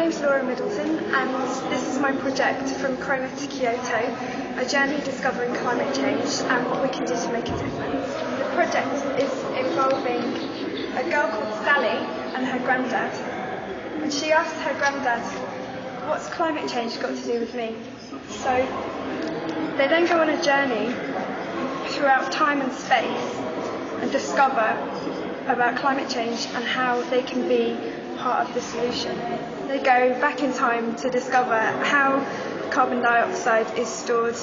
name's Laura Middleton, and this is my project From Cromer to Kyoto, a journey discovering climate change and what we can do to make a difference. The project is involving a girl called Sally and her granddad, and she asked her granddad, what's climate change got to do with me? So they then go on a journey throughout time and space and discover about climate change and how they can be part of the solution. They go back in time to discover how carbon dioxide is stored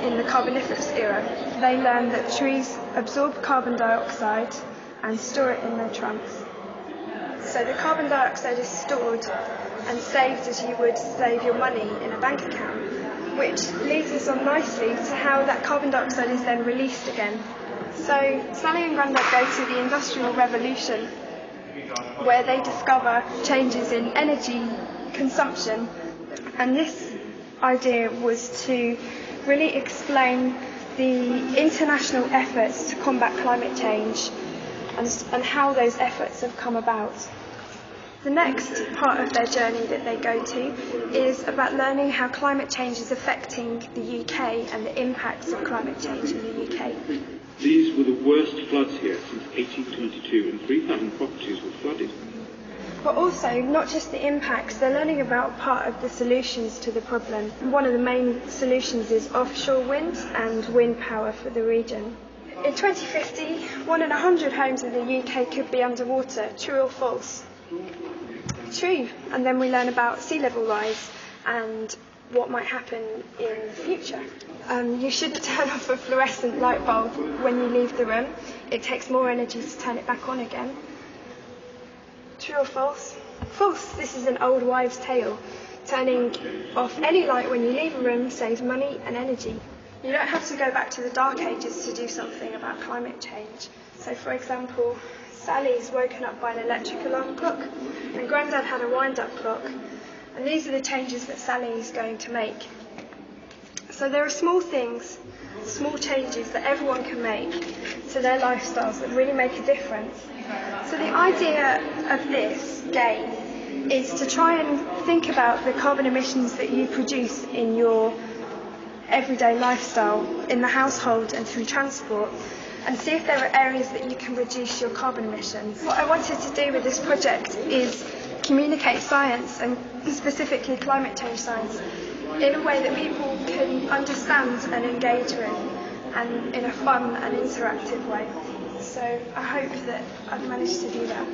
in the Carboniferous era. They learn that trees absorb carbon dioxide and store it in their trunks. So the carbon dioxide is stored and saved as you would save your money in a bank account, which leads us on nicely to how that carbon dioxide is then released again. So Sally and Grandad go to the Industrial Revolution, where they discover changes in energy consumption, and this idea was to really explain the international efforts to combat climate change and how those efforts have come about. The next part of their journey that they go to is about learning how climate change is affecting the UK and the impacts of climate change in the UK. These were the worst floods here since 1822, and 3,000 properties were flooded. But also, not just the impacts, they're learning about part of the solutions to the problem. One of the main solutions is offshore wind and wind power for the region. In 2050, 1 in 100 homes in the UK could be underwater. True or false? True. And then we learn about sea level rise and what might happen in the future. You shouldn't turn off a fluorescent light bulb when you leave the room. It takes more energy to turn it back on again. True or false? False. This is an old wives' tale. Turning off any light when you leave a room saves money and energy. You don't have to go back to the dark ages to do something about climate change. So, for example, Sally's woken up by an electric alarm clock, and Grandad had a wind-up clock. And these are the changes that Sally is going to make. So there are small things, small changes that everyone can make to their lifestyles that really make a difference. So the idea of this game is to try and think about the carbon emissions that you produce in your everyday lifestyle, in the household and through transport, and see if there are areas that you can reduce your carbon emissions. What I wanted to do with this project is communicate science, and specifically climate change science, in a way that people can understand and engage with, and in a fun and interactive way. So I hope that I've managed to do that.